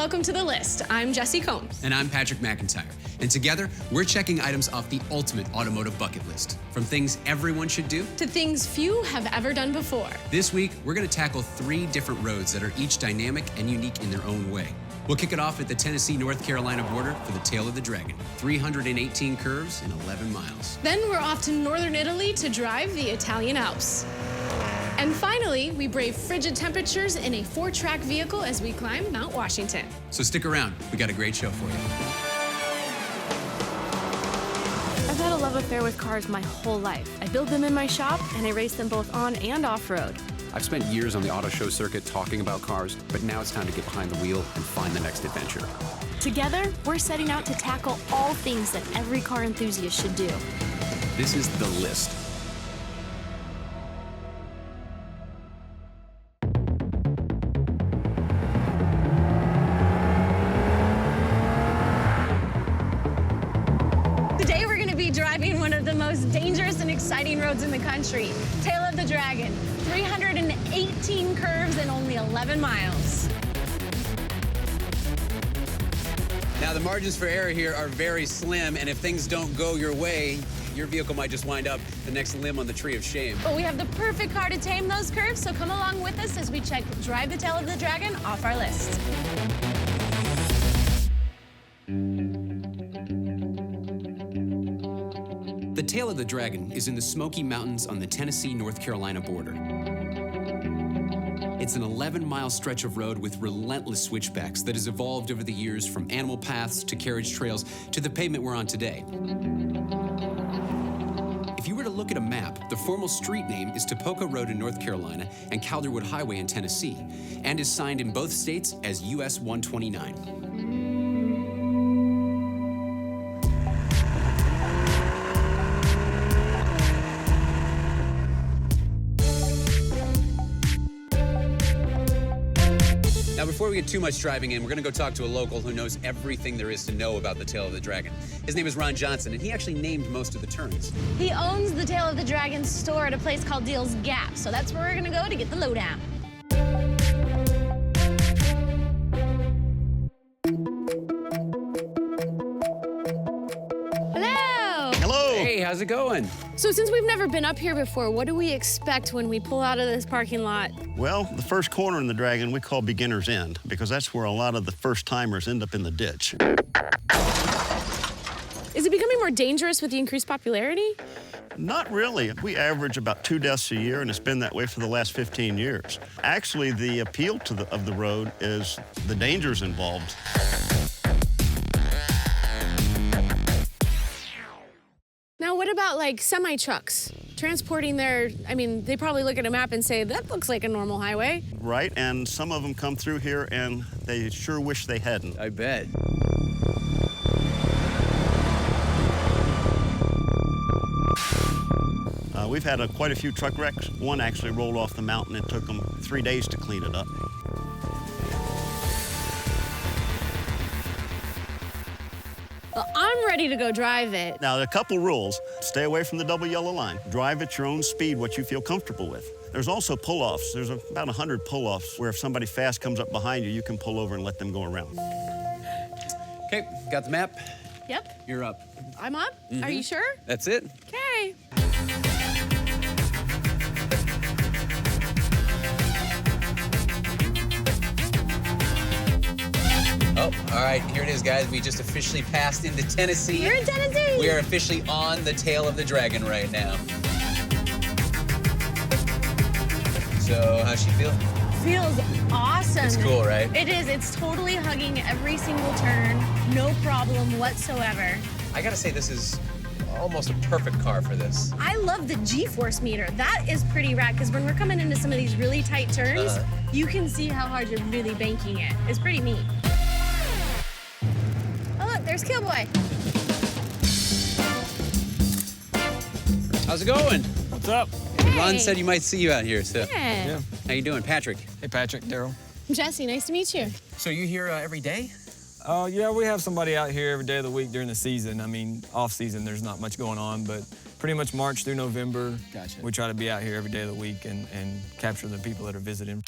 welcome to The List. I'm Jessi Combs. And I'm Patrick McIntyre. And together, we're checking items off the ultimate automotive bucket list. From things everyone should do To things few have ever done before. This week, we're going to tackle 3 different roads that are each dynamic and unique in their own way. We'll kick it off at the Tennessee-North Carolina border for the Tail of the Dragon. 318 curves and 11 miles. Then we're off to northern Italy to drive the Italian Alps. And finally, we brave frigid temperatures in a 4-track vehicle as we climb Mount Washington. So stick around. We got a great show for you. I've had a love affair with cars my whole life. I build them in my shop, and I race them both on and off-road. I've spent years on the auto show circuit talking about cars, but now it's time to get behind the wheel and find the next adventure. Together, we're setting out to tackle all things that every car enthusiast should do. This is The List. Today we're going to be driving one of the most dangerous and exciting roads in the country, Tail of the Dragon. 318 curves and only 11 miles. Now, the margins for error here are very slim, and if things don't go your way, your vehicle might just wind up the next limb on the tree of shame. But we have the perfect car to tame those curves, so come along with us as we check Drive the Tail of the Dragon off our list. The Tail of the Dragon is in the Smoky Mountains on the Tennessee-North Carolina border. It's an 11-mile stretch of road with relentless switchbacks that has evolved over the years from animal paths to carriage trails to the pavement we're on today. If you were to look at a map, the formal street name is Topeka Road in North Carolina and Calderwood Highway in Tennessee, and is signed in both states as US 129. Now, before we get too much driving in, we're going to go talk to a local who knows everything there is to know about the Tail of the Dragon. His name is Ron Johnson, and he actually named most of the turns. He owns the Tail of the Dragon store at a place called Deal's Gap, so that's where we're gonna go to get the lowdown. Hello! Hello! Hey, how's it going? So since we've never been up here before, what do we expect when we pull out of this parking lot? Well, the first corner in the Dragon we call Beginner's End, because that's where a lot of the first-timers end up in the ditch. Is it becoming more dangerous with the increased popularity? Not really. We average about 2 deaths a year, and it's been that way for the last 15 years. Actually, the appeal of the road is the dangers involved. Now, what about like semi-trucks? Transporting they probably look at a map and say, that looks like a normal highway. Right, and some of them come through here, and they sure wish they hadn't. I bet. We've had quite a few truck wrecks. One actually rolled off the mountain. It took them 3 days to clean it up. Well, I'm ready to go drive it. Now, there are a couple rules. Stay away from the double yellow line. Drive at your own speed, what you feel comfortable with. There's also pull-offs. There's about 100 pull-offs where if somebody fast comes up behind you, you can pull over and let them go around. Okay, got the map? Yep, You're up. I'm up. Are you sure? That's it. Okay. Oh, all right, here it is, guys. We just officially passed into Tennessee. You're in Tennessee. We are officially on the Tail of the Dragon right now. So, how's she feel? Feels awesome. It's cool, right? It is. It's totally hugging every single turn. No problem whatsoever. I gotta say, this is almost a perfect car for this. I love the G-force meter. That is pretty rad, because when we're coming into some of these really tight turns, you can see how hard you're really banking it. It's pretty neat. Oh, look, there's Killboy. How's it going? What's up? Hey. Ron said you might see you out here, so. Yeah. How you doing, Patrick? Hey, Patrick, Daryl. Jessi, nice to meet you. So you here every day? Yeah, we have somebody out here every day of the week during the season. I mean, off season, there's not much going on, but pretty much March through November, Gotcha. we try to be out here every day of the week and capture the people that are visiting.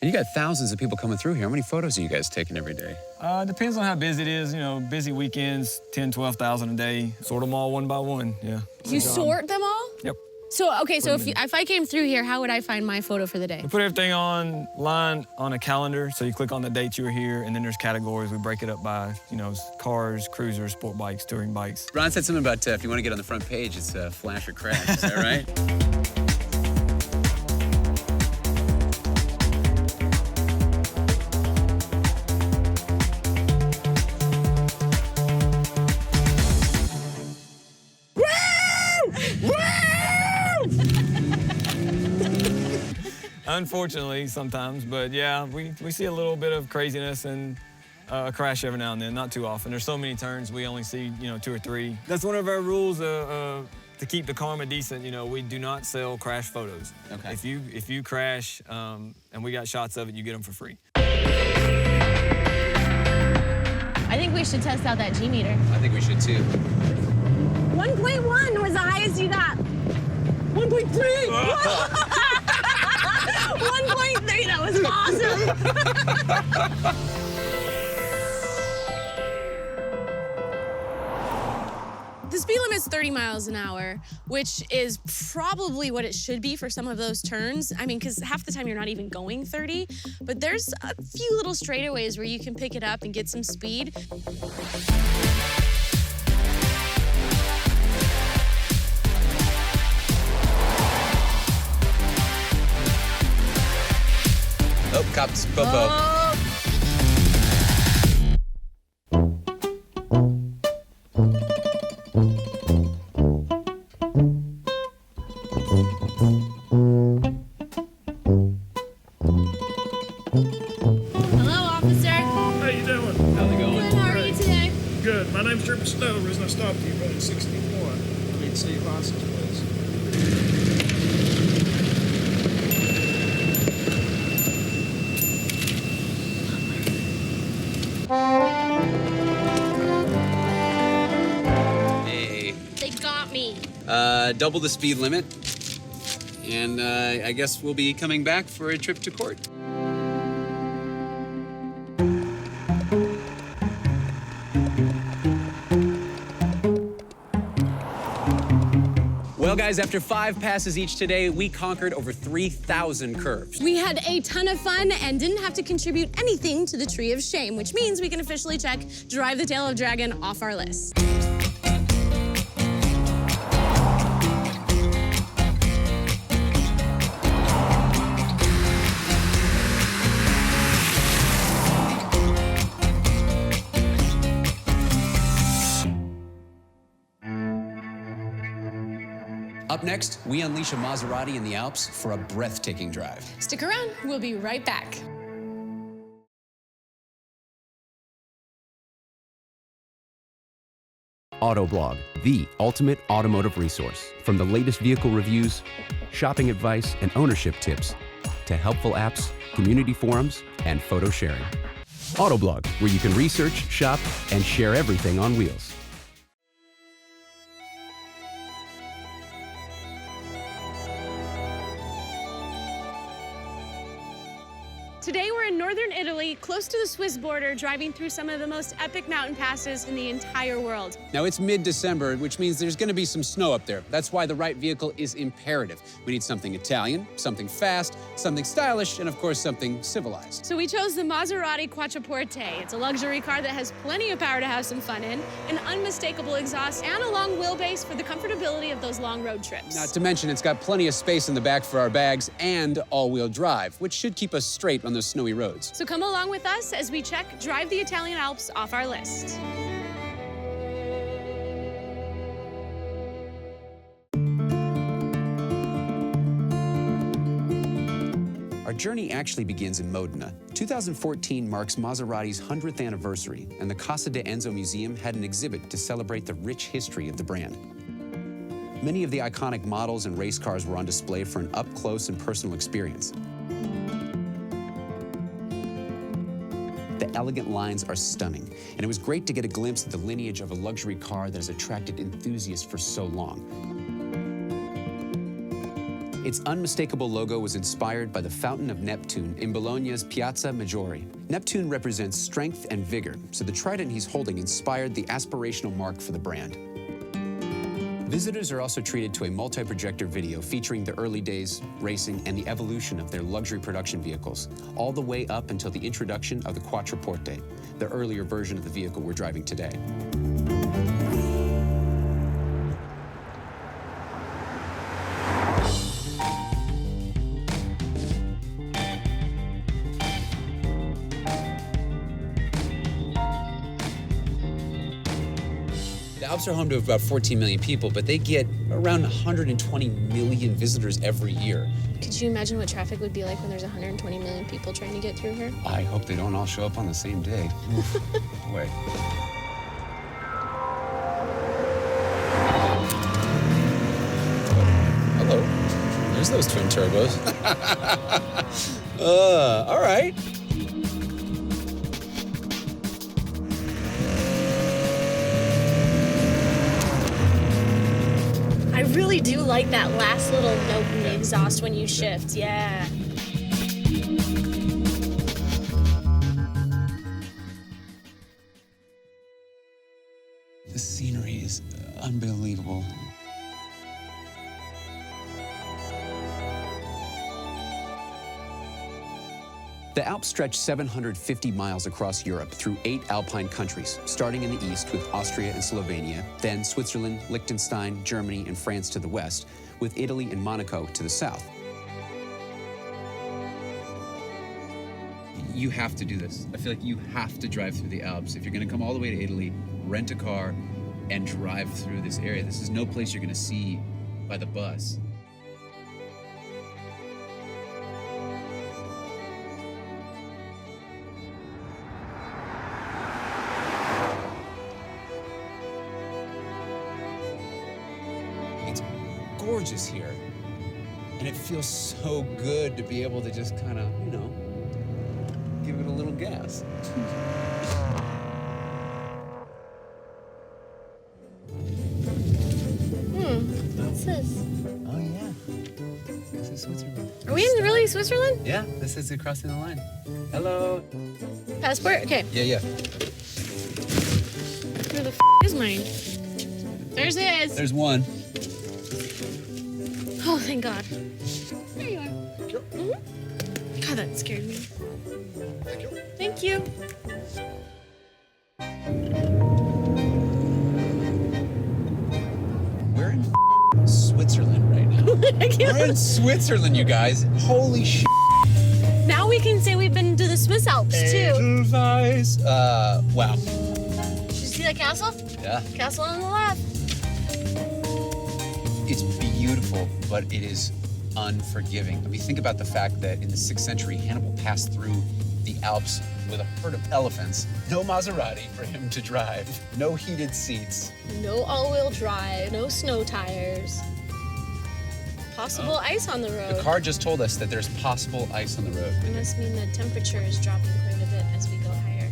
And you got thousands of people coming through here. How many photos are you guys taking every day? Depends on how busy it is. You know, busy weekends, 10, 12,000 a day. Sort them all one by one, yeah. You sort them all? Yep. So, okay, so if I came through here, how would I find my photo for the day? We put everything online on a calendar, so you click on the date you were here, and then there's categories. We break it up by, you know, cars, cruisers, sport bikes, touring bikes. Ron said something about if you want to get on the front page, it's flash or crash. Is that right? Unfortunately, sometimes, but yeah, we see a little bit of craziness and a crash every now and then, not too often. There's so many turns, we only see, you know, 2 or 3. That's one of our rules to keep the karma decent. You know, we do not sell crash photos. Okay. If you crash and we got shots of it, you get them for free. I think we should test out that G meter. I think we should too. 1.1 was the highest you got. 1.3! 1.3, that was awesome. The speed limit's 30 miles an hour, which is probably what it should be for some of those turns. I mean, because half the time you're not even going 30, but there's a few little straightaways where you can pick it up and get some speed. Oh, cops, Popo. Hello, officer. How you doing? How's it going? Good, how are you today? Good. My name's Trooper Stowe. The reason I stopped you running 61. I need to see your license, please. Hey. They got me. Double the speed limit. And I guess we'll be coming back for a trip to court. Well, guys, after 5 passes each today, we conquered over 3,000 curves. We had a ton of fun and didn't have to contribute anything to the Tree of Shame, which means we can officially check Drive the Tail of Dragon off our list. Up next, we unleash a Maserati in the Alps for a breathtaking drive. Stick around, we'll be right back. Autoblog, the ultimate automotive resource. From the latest vehicle reviews, shopping advice, and ownership tips, to helpful apps, community forums, and photo sharing. Autoblog, where you can research, shop, and share everything on wheels. Today we're in northern Italy, close to the Swiss border, driving through some of the most epic mountain passes in the entire world. Now, it's mid-December, which means there's going to be some snow up there. That's why the right vehicle is imperative. We need something Italian, something fast, something stylish, and of course, something civilized. So we chose the Maserati Quattroporte. It's a luxury car that has plenty of power to have some fun in, an unmistakable exhaust, and a long wheelbase for the comfortability of those long road trips. Not to mention, it's got plenty of space in the back for our bags and all-wheel drive, which should keep us straight on those snowy roads. So come along with us as we check Drive the Italian Alps off our list. Our journey actually begins in Modena. 2014 marks Maserati's 100th anniversary, and the Casa de Enzo Museum had an exhibit to celebrate the rich history of the brand. Many of the iconic models and race cars were on display for an up-close and personal experience. The elegant lines are stunning, and it was great to get a glimpse of the lineage of a luxury car that has attracted enthusiasts for so long. Its unmistakable logo was inspired by the Fountain of Neptune in Bologna's Piazza Maggiore. Neptune represents strength and vigor, so the trident he's holding inspired the aspirational mark for the brand. Visitors are also treated to a multi-projector video featuring the early days, racing, and the evolution of their luxury production vehicles, all the way up until the introduction of the Quattroporte, the earlier version of the vehicle we're driving today. The Alps are home to about 14 million people, but they get around 120 million visitors every year. Could you imagine what traffic would be like when there's 120 million people trying to get through here? I hope they don't all show up on the same day. Boy. Hello. There's those twin turbos. All right. I really do like that last little note in the exhaust when you shift, yeah. The scenery is unbelievable. The Alps stretch 750 miles across Europe through 8 alpine countries, starting in the east with Austria and Slovenia, then Switzerland, Liechtenstein, Germany, and France to the west, with Italy and Monaco to the south. You have to do this. I feel like you have to drive through the Alps. If you're going to come all the way to Italy, rent a car, and drive through this area. This is no place you're going to see by the bus. It's gorgeous here. And it feels so good to be able to just kind of, you know, give it a little gas. What's this? Oh, yeah. This is Switzerland. Are we in really Switzerland? Yeah, this is crossing the line. Hello. Passport? Okay. Yeah. Where the is mine? There's his. There's one. Oh, thank God. There you are. God, that scared me. Thank you. We're in Switzerland right now. We're in Switzerland, you guys. Holy shit. Now we can say we've been to the Swiss Alps, too. Edelweiss. Wow. Did you see that castle? Yeah. Castle on the left. It's beautiful, but it is unforgiving. I mean, think about the fact that in the 6th century, Hannibal passed through the Alps with a herd of elephants. No Maserati for him to drive. No heated seats. No all-wheel drive, no snow tires. Possible ice on the road. The car just told us that there's possible ice on the road. It must mean the temperature is dropping quite a bit as we go higher.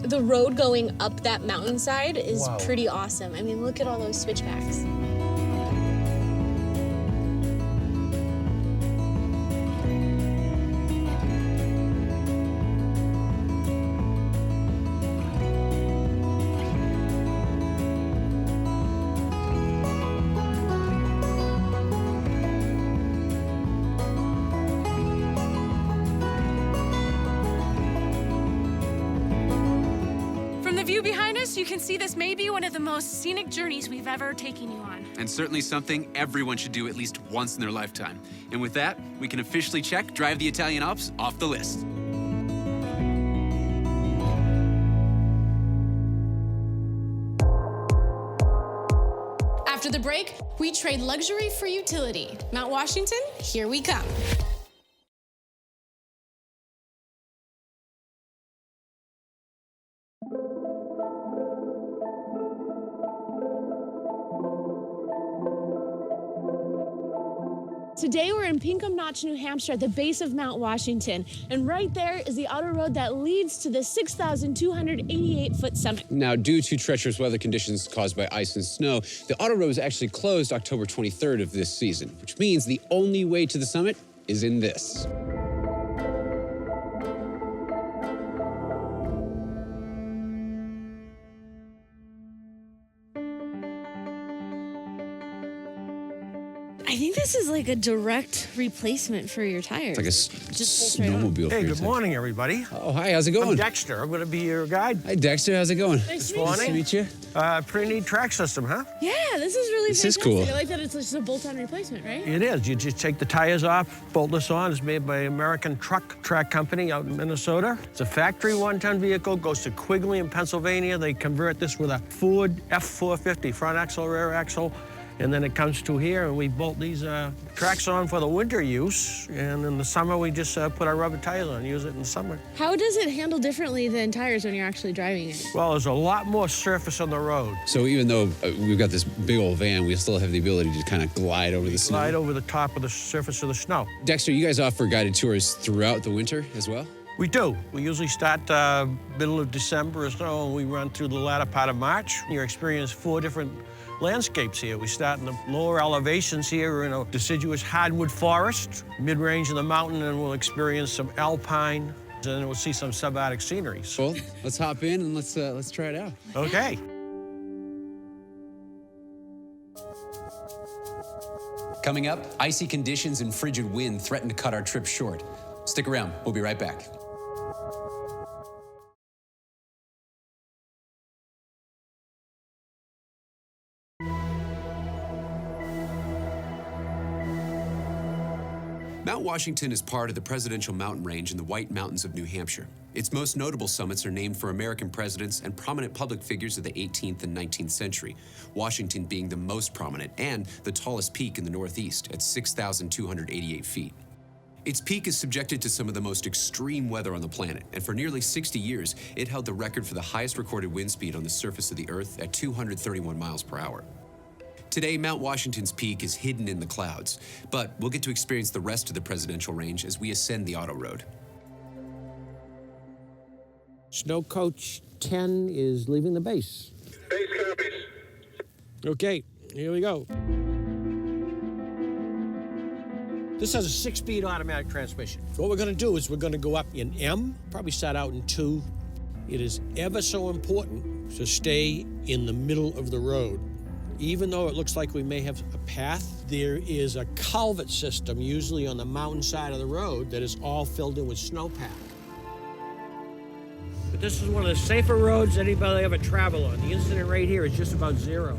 The road going up that mountainside is pretty awesome. I mean, look at all those switchbacks. View behind us, you can see this may be one of the most scenic journeys we've ever taken you on. And certainly something everyone should do at least once in their lifetime. And with that, we can officially check Drive the Italian Alps off the list. After the break, we trade luxury for utility. Mount Washington, here we come. Today we're in Pinkham Notch, New Hampshire at the base of Mount Washington. And right there is the auto road that leads to the 6,288-foot summit. Now, due to treacherous weather conditions caused by ice and snow, the auto road was actually closed October 23rd of this season, which means the only way to the summit is in this. I think this is like a direct replacement for your tires. It's like a Just pull straight on. snowmobile. Hey, for your good tire. morning, everybody. Oh, hi, how's it going? I'm Dexter. I'm going to be your guide. Hi, Dexter, how's it going? Nice to Morning. meet you. Nice to meet you. Pretty neat track system, huh? Yeah, this is really This is fantastic. cool. I like that it's just a bolt-on replacement, right? It is. You just take the tires off, bolt this on. It's made by American Truck Track Company out in Minnesota. It's a factory one-ton vehicle, goes to Quigley in Pennsylvania. They convert this with a Ford F450, front axle, rear axle. And then it comes to here, and we bolt these tracks on for the winter use. And in the summer, we just put our rubber tires on, use it in the summer. How does it handle differently than tires when you're actually driving it? Well, there's a lot more surface on the road. So even though we've got this big old van, we still have the ability to kind of glide over the snow. Slide over the top of the surface of the snow. Dexter, you guys offer guided tours throughout the winter as well? We do. We usually start middle of December or so, and we run through the latter part of March. You experience 4 different landscapes here. We start in the lower elevations here. We're in a deciduous hardwood forest, mid-range of the mountain, and we'll experience some alpine, and then we'll see some subarctic sceneries. Well, let's hop in and let's try it out. Okay. Coming up, icy conditions and frigid wind threaten to cut our trip short. Stick around, we'll be right back. Mount Washington is part of the Presidential Mountain Range in the White Mountains of New Hampshire. Its most notable summits are named for American presidents and prominent public figures of the 18th and 19th century, Washington being the most prominent and the tallest peak in the Northeast at 6,288 feet. Its peak is subjected to some of the most extreme weather on the planet, and for nearly 60 years, it held the record for the highest recorded wind speed on the surface of the Earth at 231 miles per hour. Today, Mount Washington's peak is hidden in the clouds, but we'll get to experience the rest of the presidential range as we ascend the auto road. Snow Coach 10 is leaving the base. Base copies. Okay, here we go. This has a 6-speed automatic transmission. What we're going to do is we're going to go up in M, probably start out in 2. It is ever so important to stay in the middle of the road. Even though it looks like we may have a path, there is a culvert system, usually on the mountain side of the road, that is all filled in with snowpack. But this is one of the safer roads anybody ever travel on. The incident rate here is just about 0.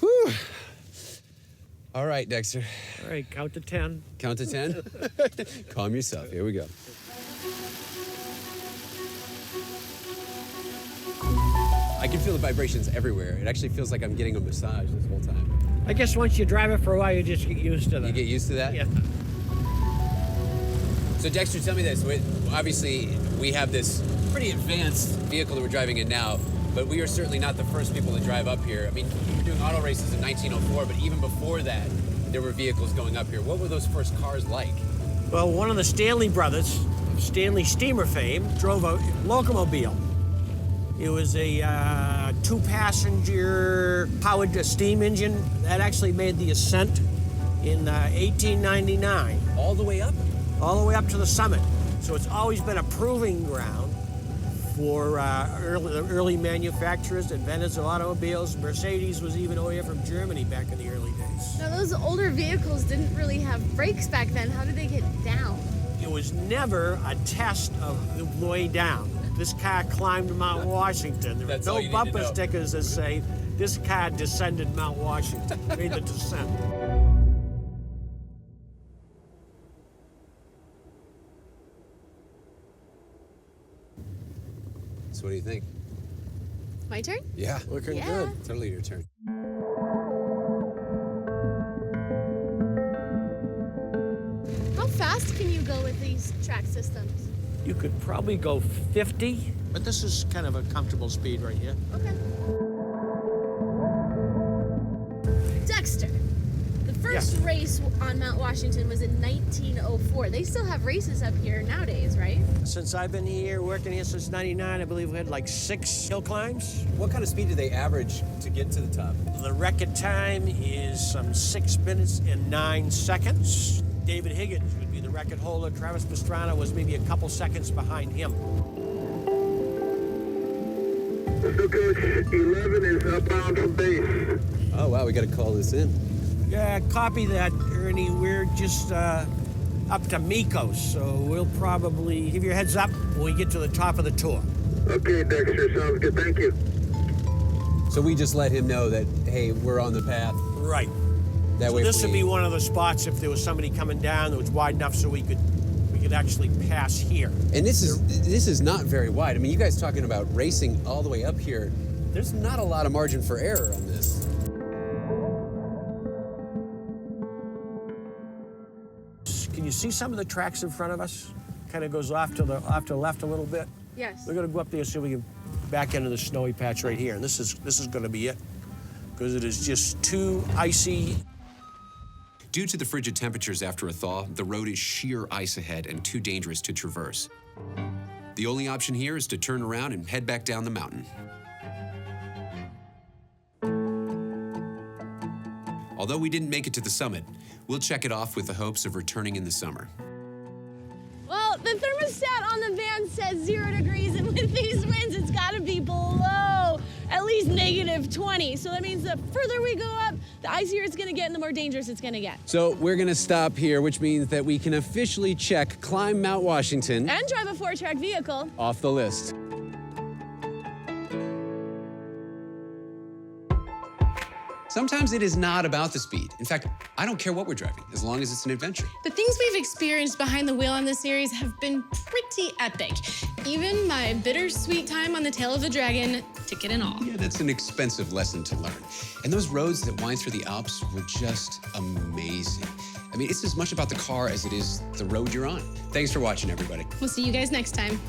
Whew. All right, Dexter. All right, count to 10. Count to 10. Calm yourself. Here we go. I can feel the vibrations everywhere. It actually feels like I'm getting a massage this whole time. I guess once you drive it for a while, you just get used to that. You get used to that? Yeah. So Dexter, tell me this. Obviously, we have this pretty advanced vehicle that we're driving in now, but we are certainly not the first people to drive up here. I mean, you were doing auto races in 1904, but even before that, there were vehicles going up here. What were those first cars like? Well, one of the Stanley brothers, Stanley Steamer fame, drove a locomobile. It was a 2-passenger powered steam engine that actually made the ascent in 1899. All the way up? All the way up to the summit. So it's always been a proving ground for early manufacturers, inventors of automobiles. Mercedes was even over here from Germany back in the early days. Now, those older vehicles didn't really have brakes back then. How did they get down? It was never a test of the way down. This car climbed Mount Washington. There That's are all no you need to bumper know. stickers that say, this car descended Mount Washington, made the descent. So what do you think? My turn? Yeah. Looking Yeah. good. Totally your turn. How fast can you go with these track systems? You could probably go 50, but this is kind of a comfortable speed right here. Okay. Baxter, the first race on Mount Washington was in 1904. They still have races up here nowadays, right? Since I've been here, working here since '99, I believe we had like 6 hill climbs. What kind of speed do they average to get to the top? The record time is some 6 minutes and 9 seconds. David Higgins would be the record holder. Travis Pastrana was maybe a couple seconds behind him. So, Coach, 11 is outbound from base. Oh, wow, we got to call this in. Yeah, copy that, Ernie. We're just up to Mikos, so we'll probably give you a heads up when we get to the top of the tour. Okay, Dexter, sounds good. Thank you. So we just let him know that, hey, we're on the path. Right. That So way this would be one of the spots if there was somebody coming down that was wide enough so we could actually pass here. And this is not very wide. I mean, you guys talking about racing all the way up here. There's not a lot of margin for error on this. Can you see some of the tracks in front of us? Kind of goes off to the left a little bit. Yes. We're gonna go up there so we can back into the snowy patch right here, and this is gonna be it, because it is just too icy. Due to the frigid temperatures after a thaw, the road is sheer ice ahead and too dangerous to traverse. The only option here is to turn around and head back down the mountain. Although we didn't make it to the summit, we'll check it off with the hopes of returning in the summer. Well, the thermostat on the van says 0 degrees, and with these winds, it's got to be below at least -20. So that means the further we go up, the icier it's going to get and the more dangerous it's going to get. So we're going to stop here, which means that we can officially check Climb Mount Washington And drive a 4-track vehicle. off the list. Sometimes it is not about the speed. In fact, I don't care what we're driving, as long as it's an adventure. The things we've experienced behind the wheel on this series have been pretty epic. Even my bittersweet time on the tail of the dragon, ticket and all. Yeah, that's an expensive lesson to learn. And those roads that wind through the Alps were just amazing. I mean, it's as much about the car as it is the road you're on. Thanks for watching, everybody. We'll see you guys next time.